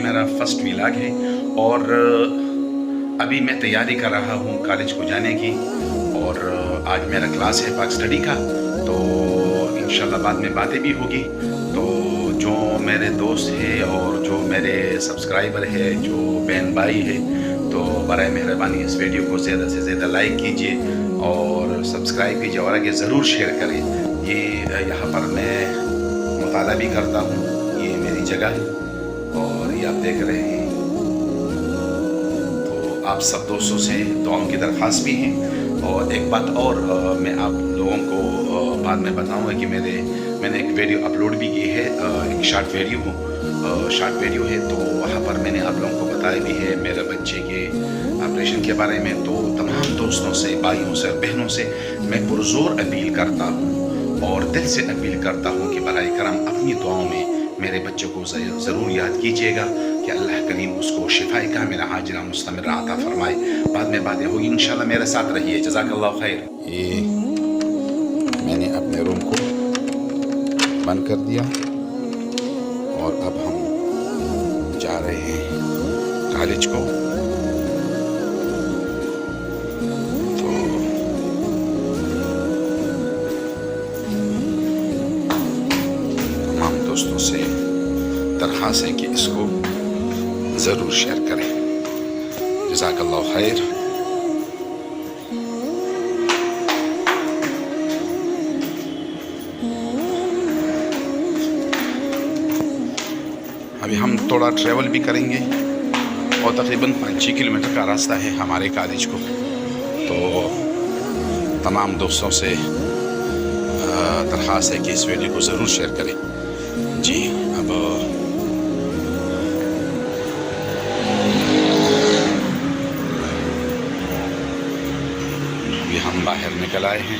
मेरा first vlog है और अभी मैं तैयारी कर रहा हूँ कॉलेज को जाने की। और आज मेरा क्लास है पाक स्टडी का, तो इंशाल्लाह बाद में बातें भी होगी। तो जो मेरे दोस्त हैं और जो मेरे सब्सक्राइबर है, जो बहन भाई है, तो बराए मेहरबानी इस वीडियो को ज़्यादा से ज़्यादा लाइक कीजिए और सब्सक्राइब कीजिए और आगे ज़रूर शेयर करें। ये यहाँ पर मैं मुताला भी करता हूँ, ये मेरी जगह है और ये आप देख रहे हैं। तो आप सब दोस्तों से दुआओं की दरख्वास्त भी हैं। और एक बात और मैं आप लोगों को बाद में बताऊंगा कि मैंने एक वीडियो अपलोड भी की है, एक शॉर्ट वीडियो है। तो वहाँ पर मैंने आप लोगों को बताया भी है मेरे बच्चे के ऑपरेशन के बारे में। तो तमाम दोस्तों से, भाइयों से, बहनों से मैं पुरजोर अपील करता हूँ और दिल से अपील करता हूँ कि बराए करम अपनी दुआओं में मेरे बच्चों को ज़रूर याद कीजिएगा कि अल्लाह करीम उसको शिफाए कामिला हाजिरा मुस्तमिर अता फरमाए। बाद में बातें होगी इंशाल्लाह, मेरे साथ रहिए। जज़ाकल्लाहु खैर। ये मैंने अपने रूम को बंद कर दिया और अब हम जा रहे हैं कॉलेज को। दोस्तों से दरख्वास्त है कि इसको ज़रूर शेयर करें। जज़ाकल्लाहु खैर। अभी हम थोड़ा ट्रैवल भी करेंगे और तकरीबन 5-6 किलोमीटर का रास्ता है हमारे कॉलेज को। तो तमाम दोस्तों से दरख्वास्त है कि इस वीडियो को ज़रूर शेयर करें। जी अब अभी हम बाहर निकल आए हैं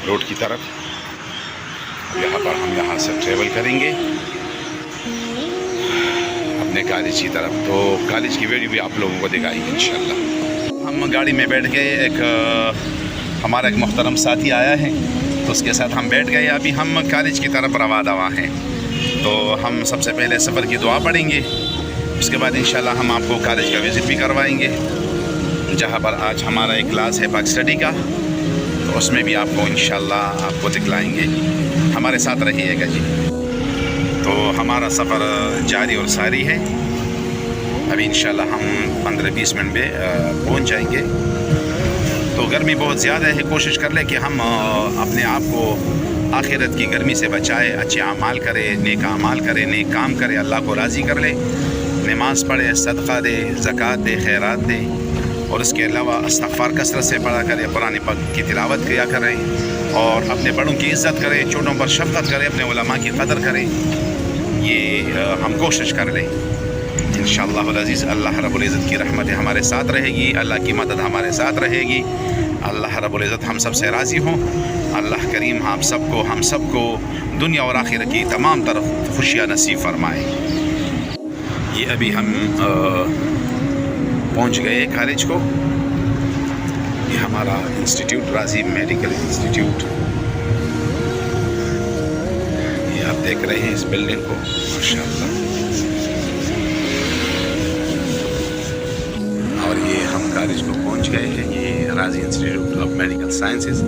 रोड की तरफ। यहाँ पर हम यहाँ से ट्रेवल करेंगे अपने कॉलेज की तरफ। तो कॉलेज की वीडियो भी आप लोगों को दिखाएंगे इंशाल्लाह। हम गाड़ी में बैठ गए, हमारा एक मोहतरम साथी आया है तो उसके साथ हम बैठ गए। अभी हम कॉलेज की तरफ रवा दवा हैं। तो हम सबसे पहले सफ़र की दुआ पढ़ेंगे, उसके बाद इंशाल्लाह हम आपको कॉलेज का विज़िट भी करवाएंगे, जहां पर आज हमारा एक क्लास है पाक स्टडी का। तो उसमें भी आपको इंशाल्लाह आपको दिखलाएंगे। हमारे साथ रहिएगा जी। तो हमारा सफ़र जारी और सारी है। अभी इंशाल्लाह हम 15-20 मिनट में पहुंच जाएंगे। तो गर्मी बहुत ज़्यादा है, कोशिश कर ले कि हम अपने आप को आखिरत की गर्मी से बचाए, अच्छे अमाल करे, नेक अमाल करे, नेक काम करे, अल्लाह को राज़ी कर ले, नमाज पढ़े, सदका दे, ज़कात दे, खैरात दे और इसके अलावा इस्तिग़फ़ार कसरत से पढ़ा करे, कुरान पाक की तिलावत किया करें और अपने बड़ों की इज़्ज़त करें, छोटों पर शफ़क़त करें, अपने उलमा की क़दर करें। ये हम कोशिश कर लें इंशाअल्लाह अज़ीज़। अल्लाह रब्बुल इज़्ज़त की रहमत हमारे साथ रहेगी, अल्लाह की मदद हमारे साथ रहेगी। अल्लाह रब्बुल इज़्ज़त हम सब से राज़ी हों। अल्लाह करीम हम सबको दुनिया और आखिरत की तमाम तरफ खुशियाँ नसीब फरमाए। ये अभी हम पहुंच गए कॉलेज को। ये हमारा इंस्टीट्यूट, राजी मेडिकल इंस्टीट्यूट। ये आप देख रहे हैं इस बिल्डिंग को, माशाअल्लाह। और ये हम कॉलेज को पहुंच गए हैं। ये राजी इंस्टीट्यूट ऑफ मेडिकल साइंसेस।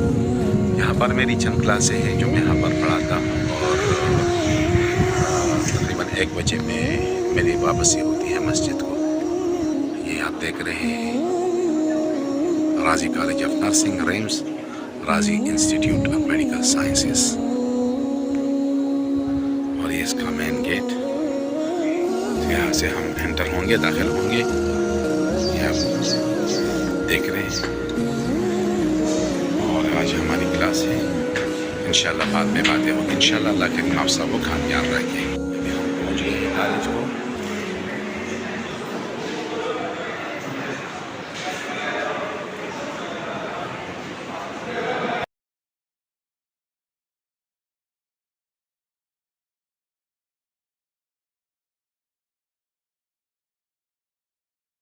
यहाँ पर मेरी चंद क्लासें हैं जो मैं यहाँ पर पढ़ाता हूँ और तकरीबन 1 बजे में मेरी वापसी होती है मस्जिद को। ये आप देख रहे हैं राजी कॉलेज ऑफ नर्सिंग, रेम्स, राजी इंस्टीट्यूट ऑफ मेडिकल साइंसेस। और ये इसका मेन गेट। यहाँ से हम एंटर होंगे, दाखिल होंगे। ये आप देख रहे हैं। और आज हमारी क्लास है, इंशाल्लाह बाद में बातें होंगी। इंशाल्लाह अल्लाह के आप सबको कामयाब रखें। अभी हम पहुँच गए कॉलेज को।